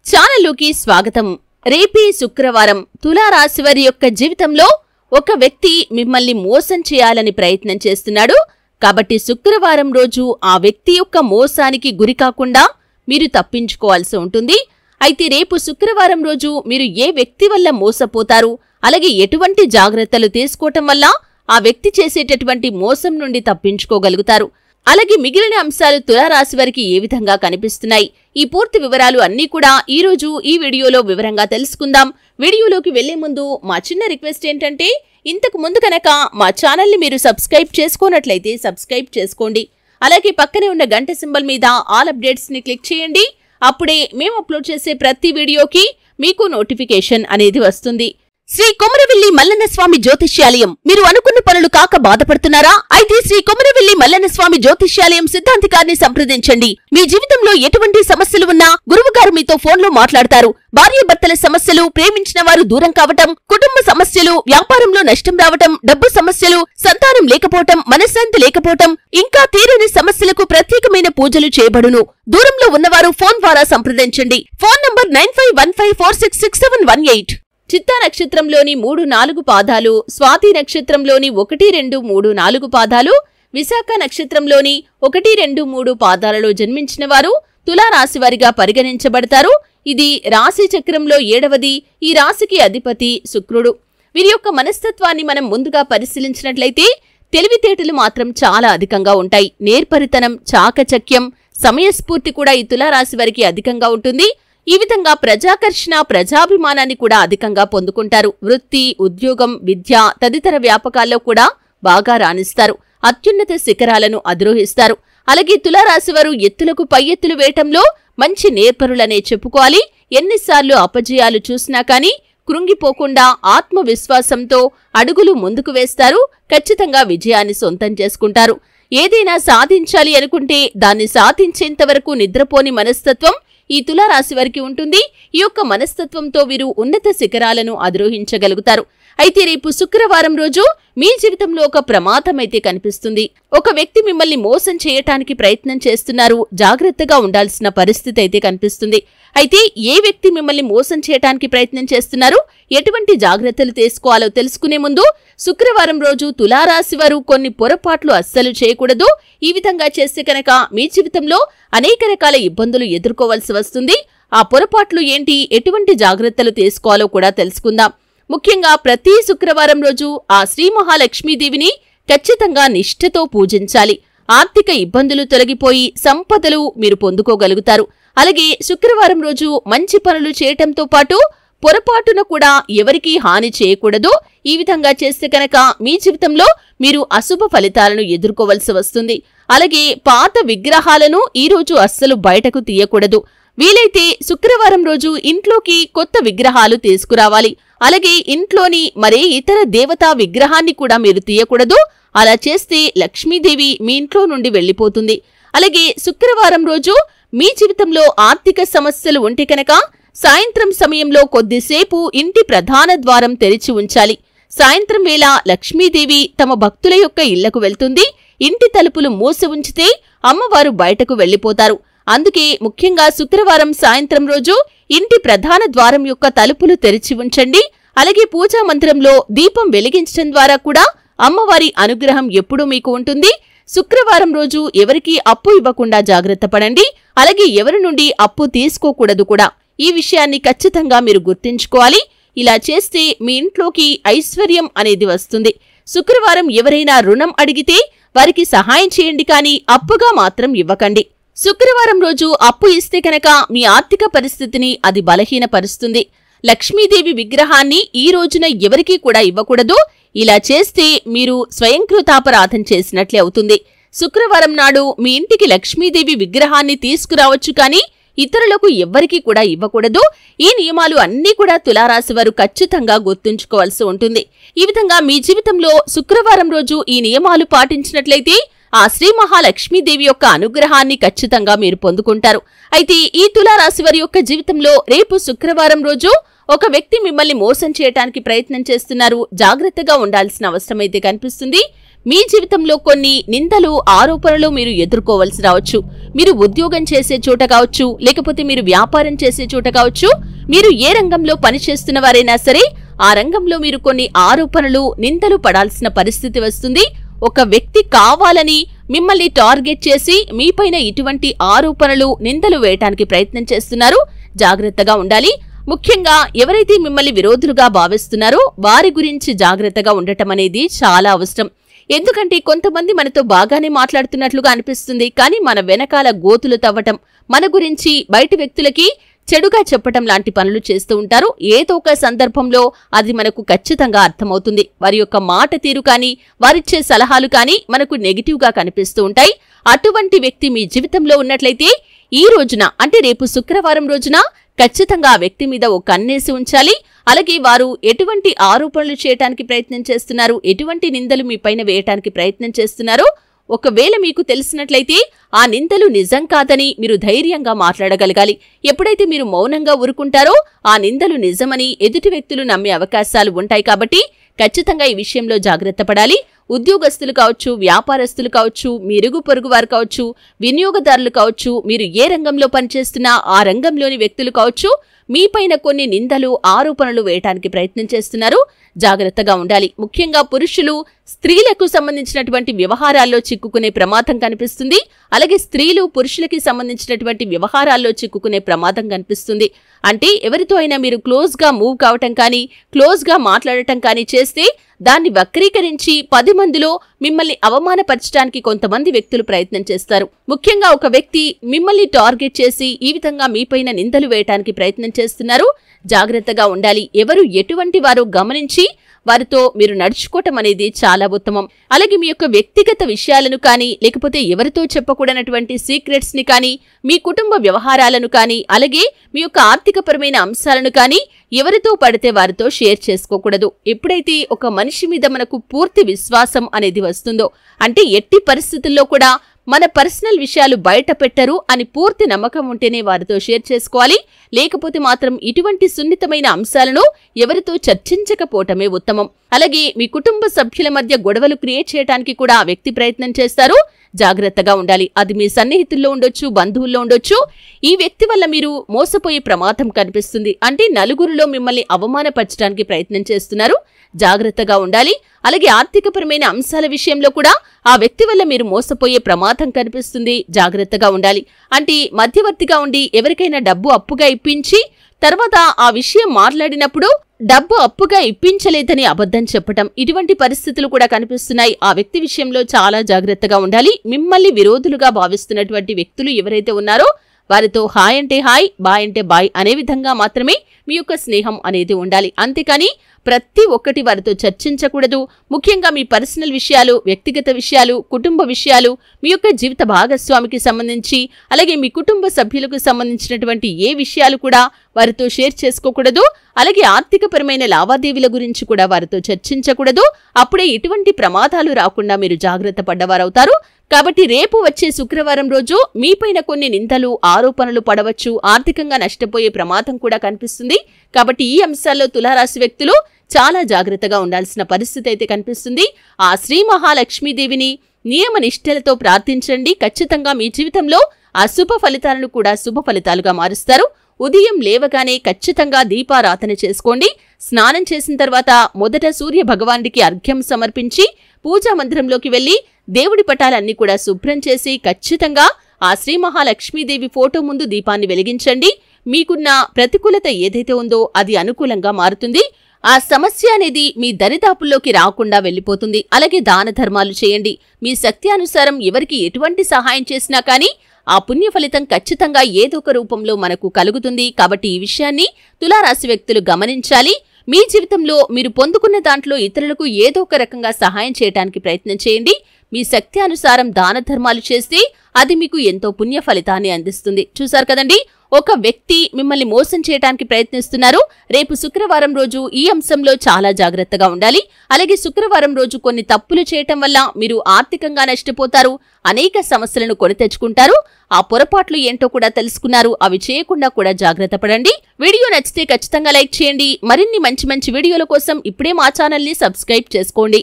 ఛానల్లోకి స్వాగతం. రేపే శుక్రవారం తులారాశి వారి యొక్క జీవితంలో ఒక వ్యక్తి మిమ్మల్ని మోసం చేయాలని ప్రయత్నం చేస్తున్నాడు. కాబట్టి శుక్రవారం రోజు ఆ వ్యక్తి యొక్క మోసానికి గురికాకుండా మీరు తప్పించుకోవాల్సి ఉంటుంది. అయితే రేపు శుక్రవారం రోజు మీరు ఏ వ్యక్తి వల్ల మోసపోతారు, అలాగే ఎటువంటి జాగ్రత్తలు తీసుకోవటం వల్ల ఆ వ్యక్తి చేసేటటువంటి మోసం నుండి తప్పించుకోగలుగుతారు, అలాగే మిగిలిన అంశాలు తులారాశి వారికి ఏ విధంగా కనిపిస్తున్నాయి, ఈ పూర్తి వివరాలు అన్నీ కూడా ఈ రోజు ఈ వీడియోలో వివరంగా తెలుసుకుందాం. వీడియోలోకి వెళ్లే ముందు మా చిన్న రిక్వెస్ట్ ఏంటంటే, ఇంతకు ముందు కనుక మా ఛానల్ని మీరు సబ్స్క్రైబ్ చేసుకోనట్లయితే సబ్స్క్రైబ్ చేసుకోండి. అలాగే పక్కనే ఉన్న గంట సింబల్ మీద ఆల్ అప్డేట్స్ ని క్లిక్ చేయండి. అప్పుడే మేము అప్లోడ్ చేసే ప్రతి వీడియోకి మీకు నోటిఫికేషన్ అనేది వస్తుంది. శ్రీ కొమరవెల్లి మల్లన్న స్వామి జ్యోతిష్యాలయం. మీరు అనుకున్న పనులు కాక బాధపడుతున్నారా? అయితే శ్రీ కొమరవెల్లి మల్లన్న స్వామి జ్యోతిష్యాలయం సిద్ధాంతికారిని సంప్రదించండి. మీ జీవితంలో ఎటువంటి సమస్యలు ఉన్నా గురువుగారు మీతో ఫోన్లో మాట్లాడతారు. భార్యాభర్తల సమస్యలు, ప్రేమించిన వారు దూరం కావటం, కుటుంబ సమస్యలు, వ్యాపారంలో నష్టం రావటం, డబ్బు సమస్యలు, సంతానం లేకపోవటం, మనశ్శాంతి లేకపోవటం, ఇంకా తీరని సమస్యలకు ప్రత్యేకమైన పూజలు చేయబడును. దూరంలో ఉన్నవారు ఫోన్ ద్వారా సంప్రదించండి. Phone number 9515466718. చిత్తా నక్షత్రంలోని 3-4 పాదాలు, స్వాతి నక్షత్రంలోని 1-2-3-4 పాదాలు, విశాఖ నక్షత్రంలోని 1-2-3 పాదాలలో జన్మించిన వారు తులారాశివారిగా పరిగణించబడతారు. ఇది రాశి చక్రంలో 7వది. ఈ రాశికి అధిపతి శుక్రుడు. వీరి యొక్క మనస్తత్వాన్ని మనం ముందుగా పరిశీలించినట్లయితే తెలివితేటలు మాత్రం చాలా అధికంగా ఉంటాయి. నేర్పరితనం, చాకచక్యం, సమయస్ఫూర్తి కూడా ఈ తులారాశి వారికి అధికంగా ఉంటుంది. ఈ విధంగా ప్రజాకర్షణ, ప్రజాభిమానాన్ని కూడా అధికంగా పొందుకుంటారు. వృత్తి, ఉద్యోగం, విద్య తదితర వ్యాపకాల్లో కూడా బాగా రాణిస్తారు. అత్యున్నత శిఖరాలను అధిరోహిస్తారు. అలాగే తులారాశివారు ఎత్తులకు పై ఎత్తులు వేయటంలో మంచి నేర్పరులనే చెప్పుకోవాలి. ఎన్నిసార్లు అపజయాలు చూసినా కానీ కృంగిపోకుండా ఆత్మవిశ్వాసంతో అడుగులు ముందుకు వేస్తారు. ఖచ్చితంగా విజయాన్ని సొంతం చేసుకుంటారు. ఏదైనా సాధించాలి అనుకుంటే దాన్ని సాధించేంత వరకు నిద్రపోని మనస్తత్వం ఈ తులారాశి వారికి ఉంటుంది. ఈ యొక్క మనస్తత్వంతో వీరు ఉన్నత శిఖరాలను అధిరోహించగలుగుతారు. అయితే రేపు శుక్రవారం రోజు మీ జీవితంలో ఒక ప్రమాదం అయితే కనిపిస్తుంది. ఒక వ్యక్తి మిమ్మల్ని మోసం చేయటానికి ప్రయత్నం చేస్తున్నారు. జాగ్రత్తగా ఉండాల్సిన పరిస్థితి అయితే కనిపిస్తుంది. అయితే ఏ వ్యక్తి మిమ్మల్ని మోసం చేయటానికి ప్రయత్నం చేస్తున్నారు, ఎటువంటి జాగ్రత్తలు తీసుకోవాలో తెలుసుకునే ముందు శుక్రవారం రోజు తులారాశి వారు కొన్ని పొరపాట్లు అస్సలు చేయకూడదు. ఈ విధంగా చేస్తే కనుక మీ జీవితంలో అనేక రకాల ఇబ్బందులు ఎదుర్కోవాల్సి వస్తుంది. ఆ పొరపాట్లు ఏంటి, ఎటువంటి జాగ్రత్తలు తీసుకోవాలో కూడా తెలుసుకుందాం. ముఖ్యంగా ప్రతి శుక్రవారం రోజు ఆ శ్రీ మహాలక్ష్మీదేవిని ఖచ్చితంగా నిష్ఠతో పూజించాలి. ఆర్థిక ఇబ్బందులు తొలగిపోయి సంపదలు మీరు పొందుకోగలుగుతారు. అలాగే శుక్రవారం రోజు మంచి పనులు చేయటంతో పాటు పొరపాటున కూడా ఎవరికీ హాని చేయకూడదు. ఈ విధంగా చేస్తే కనుక మీ జీవితంలో మీరు అశుభ ఫలితాలను ఎదుర్కోవలసి వస్తుంది. అలాగే పాత విగ్రహాలను ఈ రోజు అస్సలు బయటకు తీయకూడదు. వీలైతే శుక్రవారం రోజు ఇంట్లోకి కొత్త విగ్రహాలు తీసుకురావాలి. అలాగే ఇంట్లోని మరే ఇతర దేవతా విగ్రహాన్ని కూడా మీరు తీయకూడదు. అలా చేస్తే లక్ష్మీదేవి మీ ఇంట్లో నుండి వెళ్లిపోతుంది. అలాగే శుక్రవారం రోజు మీ జీవితంలో ఆర్థిక సమస్యలు ఉంటే కనుక సాయంత్రం సమయంలో కొద్దిసేపు ఇంటి ప్రధాన ద్వారం తెరిచి ఉంచాలి. సాయంత్రం వేళ లక్ష్మీదేవి తమ భక్తుల యొక్క ఇళ్లకు వెళ్తుంది. ఇంటి తలుపులు మూసి ఉంచితే అమ్మవారు బయటకు వెళ్లిపోతారు. అందుకే ముఖ్యంగా శుక్రవారం సాయంత్రం రోజు ఇంటి ప్రధాన ద్వారం యొక్క తలుపులు తెరిచి ఉంచండి. అలాగే పూజా మందిరంలో దీపం వెలిగించడం ద్వారా కూడా అమ్మవారి అనుగ్రహం ఎప్పుడూ మీకు ఉంటుంది. శుక్రవారం రోజు ఎవరికీ అప్పు ఇవ్వకుండా జాగ్రత్త పడండి. అలాగే ఎవరి నుండి అప్పు తీసుకోకూడదు కూడా. ఈ విషయాన్ని ఖచ్చితంగా మీరు గుర్తుంచుకోవాలి. ఇలా చేస్తే మీ ఇంట్లోకి ఐశ్వర్యం అనేది వస్తుంది. శుక్రవారం ఎవరైనా రుణం అడిగితే వారికి సహాయం చేయండి, కానీ అప్పుగా మాత్రం ఇవ్వకండి. శుక్రవారం రోజు అప్పు ఇస్తే కనుక మీ ఆర్థిక పరిస్థితిని అది బలహీనపరుస్తుంది. లక్ష్మీదేవి విగ్రహాన్ని ఈ రోజున ఎవరికీ కూడా ఇవ్వకూడదు. ఇలా చేస్తే మీరు స్వయంకృతాపరాధం చేసినట్లే అవుతుంది. శుక్రవారం నాడు మీ ఇంటికి లక్ష్మీదేవి విగ్రహాన్ని తీసుకురావచ్చు, కానీ ఇతరులకు ఎవ్వరికీ కూడా ఇవ్వకూడదు. ఈ నియమాలు అన్నీ కూడా తులారాశి వారు ఖచ్చితంగా గుర్తుంచుకోవాల్సి ఉంటుంది. ఈ విధంగా మీ జీవితంలో శుక్రవారం రోజు ఈ నియమాలు పాటించినట్లయితే ఆ శ్రీ మహాలక్ష్మీదేవి యొక్క అనుగ్రహాన్ని ఖచ్చితంగా మీరు పొందుకుంటారు. అయితే ఈ తులారాశి వారి యొక్క జీవితంలో రేపు శుక్రవారం రోజు ఒక వ్యక్తి మిమ్మల్ని మోసం చేయటానికి ప్రయత్నం చేస్తున్నారు. జాగ్రత్తగా ఉండాల్సిన అవసరం అయితే కనిపిస్తుంది. మీ జీవితంలో కొన్ని నిందలు ఆరోపణలు మీరు ఎదుర్కోవాల్సి రావచ్చు. మీరు ఉద్యోగం చేసే చోట కావచ్చు, లేకపోతే మీరు వ్యాపారం చేసే చోట కావచ్చు, మీరు ఏ రంగంలో పనిచేస్తున్న వారైనా సరే ఆ రంగంలో మీరు కొన్ని ఆరోపణలు నిందలు పడాల్సిన పరిస్థితి వస్తుంది. ఒక వ్యక్తి కావాలని మిమ్మల్ని టార్గెట్ చేసి మీపైన ఇటువంటి ఆరోపణలు నిందలు వేయటానికి ప్రయత్నం చేస్తున్నారు. జాగ్రత్తగా ఉండాలి. ముఖ్యంగా ఎవరైతే మిమ్మల్ని విరోధులుగా భావిస్తున్నారో వారి గురించి జాగ్రత్తగా ఉండటం అనేది చాలా అవసరం. ఎందుకంటే కొంతమంది మనతో బాగానే మాట్లాడుతున్నట్లుగా అనిపిస్తుంది, కానీ మన వెనకాల గోతులు తవ్వటం, మన గురించి బయటి వ్యక్తులకి చెడుగా చెప్పటం లాంటి పనులు చేస్తూ ఉంటారు. ఏదో ఒక సందర్భంలో అది మనకు ఖచ్చితంగా అర్థమవుతుంది. వారి యొక్క మాట తీరు కానీ వారిచ్చే సలహాలు కానీ మనకు నెగిటివ్ గా కనిపిస్తూ ఉంటాయి. అటువంటి వ్యక్తి మీ జీవితంలో ఉన్నట్లయితే ఈ రోజున అంటే రేపు శుక్రవారం రోజున ఖచ్చితంగా ఆ వ్యక్తి మీద ఒక కన్నేసి ఉంచాలి. అలాగే వారు ఎటువంటి ఆరోపణలు చేయడానికి ప్రయత్నం చేస్తున్నారు, ఎటువంటి నిందలు మీ పైన వేయటానికి ప్రయత్నం చేస్తున్నారో ఒకవేళ మీకు తెలిసినట్లయితే ఆ నిందలు నిజం కాదని మీరు ధైర్యంగా మాట్లాడగలగాలి. ఎప్పుడైతే మీరు మౌనంగా ఊరుకుంటారో ఆ నిందలు నిజమని ఎదుటి వ్యక్తులు నమ్మే అవకాశాలు ఉంటాయి. కాబట్టి ఖచ్చితంగా ఈ విషయంలో జాగ్రత్త పడాలి. ఉద్యోగస్తులు కావచ్చు, వ్యాపారస్తులు కావచ్చు, మీ ఇరుగు పొరుగు వారు కావచ్చు, వినియోగదారులు కావచ్చు, మీరు ఏ రంగంలో పనిచేస్తున్నా ఆ రంగంలోని వ్యక్తులు కావచ్చు, మీపైన కొన్ని నిందలు ఆరోపణలు వేయటానికి ప్రయత్నం చేస్తున్నారు. జాగ్రత్తగా ఉండాలి. ముఖ్యంగా పురుషులు స్త్రీలకు సంబంధించినటువంటి వ్యవహారాల్లో చిక్కుకునే ప్రమాదం కనిపిస్తుంది. అలాగే స్త్రీలు పురుషులకి సంబంధించినటువంటి వ్యవహారాల్లో చిక్కుకునే ప్రమాదం కనిపిస్తుంది. అంటే ఎవరితో అయినా మీరు క్లోజ్ గా మూవ్ కావటం కానీ క్లోజ్ గా మాట్లాడటం కానీ చేస్తే దాన్ని వక్రీకరించి 10 మందిలో మిమ్మల్ని అవమానపరచడానికి కొంతమంది వ్యక్తులు ప్రయత్నం చేస్తారు. ముఖ్యంగా ఒక వ్యక్తి మిమ్మల్ని టార్గెట్ చేసి ఈ విధంగా మీపైన నిందలు వేయటానికి ప్రయత్నం చేస్తున్నారు. జాగ్రత్తగా ఉండాలి. ఎవరు ఎటువంటి వారో గమనించి వారితో మీరు నడుచుకోవటం అనేది చాలా ఉత్తమం. అలాగే మీ యొక్క వ్యక్తిగత విషయాలను కానీ లేకపోతే ఎవరితో చెప్పకూడనటువంటి సీక్రెట్స్ ని కానీ మీ కుటుంబ వ్యవహారాలను కానీ అలాగే మీ యొక్క ఆర్థికపరమైన అంశాలను కానీ ఎవరితో పడితే వారితో షేర్ చేసుకోకూడదు. ఎప్పుడైతే ఒక మనిషి మీద మనకు పూర్తి విశ్వాసం అనేది వస్తుందో అంటే ఎట్టి పరిస్థితుల్లో కూడా మన పర్సనల్ విషయాలు బయట పెట్టరు అని పూర్తి నమ్మకం ఉంటేనే వారితో షేర్ చేసుకోవాలి. లేకపోతే మాత్రం ఇటువంటి సున్నితమైన అంశాలను ఎవరితో చర్చించకపోవటమే ఉత్తమం. అలాగే మీ కుటుంబ సభ్యుల మధ్య గొడవలు క్రియేట్ చేయడానికి కూడా ఆ వ్యక్తి ప్రయత్నం చేస్తారు. జాగ్రత్తగా ఉండాలి. అది మీ సన్నిహితుల్లో ఉండొచ్చు, బంధువుల్లో ఉండొచ్చు. ఈ వ్యక్తి వల్ల మీరు మోసపోయే ప్రమాదం కనిపిస్తుంది. అంటే నలుగురిలో మిమ్మల్ని అవమానపరచడానికి ప్రయత్నం చేస్తున్నారు. జాగ్రత్తగా ఉండాలి. అలాగే ఆర్థికపరమైన అంశాల విషయంలో కూడా ఆ వ్యక్తి వల్ల మీరు మోసపోయే ప్రమాదం కనిపిస్తుంది. జాగ్రత్తగా ఉండాలి. అంటే మధ్యవర్తిగా ఉండి ఎవరికైనా డబ్బు అప్పుగా ఇప్పించి తర్వాత ఆ విషయం మాట్లాడినప్పుడు డబ్బు అప్పుగా ఇప్పించలేదని అబద్ధం చెప్పటం, ఇటువంటి పరిస్థితులు కూడా కనిపిస్తున్నాయి. ఆ వ్యక్తి విషయంలో చాలా జాగ్రత్తగా ఉండాలి. మిమ్మల్ని విరోధులుగా భావిస్తున్నటువంటి వ్యక్తులు ఎవరైతే ఉన్నారో వారితో హాయ్ అంటే హాయ్, బాయ్ అంటే బాయ్ అనే విధంగా మాత్రమే మీ యొక్క స్నేహం అనేది ఉండాలి. అంతేకాని ప్రతి ఒక్కటి వారితో చర్చించకూడదు. ముఖ్యంగా మీ పర్సనల్ విషయాలు, వ్యక్తిగత విషయాలు, కుటుంబ విషయాలు, మీ యొక్క జీవిత భాగస్వామికి సంబంధించి అలాగే మీ కుటుంబ సభ్యులకు సంబంధించినటువంటి ఏ విషయాలు కూడా వారితో షేర్ చేసుకోకూడదు. అలాగే ఆర్థికపరమైన లావాదేవీల గురించి కూడా వారితో చర్చించకూడదు. అప్పుడే ఇటువంటి ప్రమాదాలు రాకుండా మీరు జాగ్రత్త పడ్డవారవుతారు. కాబట్టి రేపు వచ్చే శుక్రవారం రోజు మీపైన కొన్ని నిందలు ఆరోపణలు పడవచ్చు. ఆర్థికంగా నష్టపోయే ప్రమాదం కూడా కనిపిస్తుంది. కాబట్టి ఈ అంశాల్లో తులారాశి వ్యక్తులు చాలా జాగ్రత్తగా ఉండాల్సిన పరిస్థితి అయితే కనిపిస్తుంది. ఆ శ్రీ మహాలక్ష్మీదేవిని నియమ నిష్ఠలతో ప్రార్థించండి. ఖచ్చితంగా మీ జీవితంలో అశుభ ఫలితాలను కూడా శుభ ఫలితాలుగా మారుస్తారు. ఉదయం లేవగానే ఖచ్చితంగా దీపారాధన చేసుకోండి. స్నానం చేసిన తర్వాత మొదట సూర్య భగవానుడికి అర్ఘ్యం సమర్పించి పూజా మందిరంలోకి వెళ్లి దేవుడి పటాలన్నీ కూడా శుభ్రం చేసి ఖచ్చితంగా ఆ శ్రీ మహాలక్ష్మీదేవి ఫోటో ముందు దీపాన్ని వెలిగించండి. మీకున్న ప్రతికూలత ఏదైతే ఉందో అది అనుకూలంగా మారుతుంది. ఆ సమస్య అనేది మీ దరిదాపుల్లోకి రాకుండా వెళ్లిపోతుంది. అలాగే దాన ధర్మాలు చేయండి. మీ శక్తి అనుసారం ఎవరికి ఎటువంటి సహాయం చేసినా కానీ ఆ పుణ్య ఫలితం ఖచ్చితంగా ఏదో ఒక రూపంలో మనకు కలుగుతుంది. కాబట్టి ఈ విషయాన్ని తులారాశి వ్యక్తులు గమనించాలి. మీ జీవితంలో మీరు పొందుకున్న దాంట్లో ఇతరులకు ఏదో ఒక రకంగా సహాయం చేయడానికి ప్రయత్నం చేయండి. మీ శక్తి అనుసారం దాన ధర్మాలు చేస్తే అది మీకు ఎంతో పుణ్య ఫలితాన్ని అందిస్తుంది. చూశారు కదండి, ఒక వ్యక్తి మిమ్మల్ని మోసం చేయడానికి ప్రయత్నిస్తున్నారు. రేపు శుక్రవారం రోజు ఈ అంశంలో చాలా జాగ్రత్తగా ఉండాలి. అలాగే శుక్రవారం రోజు కొన్ని తప్పులు చేయటం వల్ల మీరు ఆర్థికంగా నష్టపోతారు. అనేక సమస్యలను కొని తెచ్చుకుంటారు. ఆ పొరపాట్లు ఏంటో కూడా తెలుసుకున్నారు. అవి చేయకుండా కూడా జాగ్రత్త పడండి. వీడియో నచ్చితే ఖచ్చితంగా లైక్ చేయండి. మరిన్ని మంచి మంచి వీడియోల కోసం ఇప్పుడే మా ఛానల్ని సబ్స్క్రైబ్ చేసుకోండి.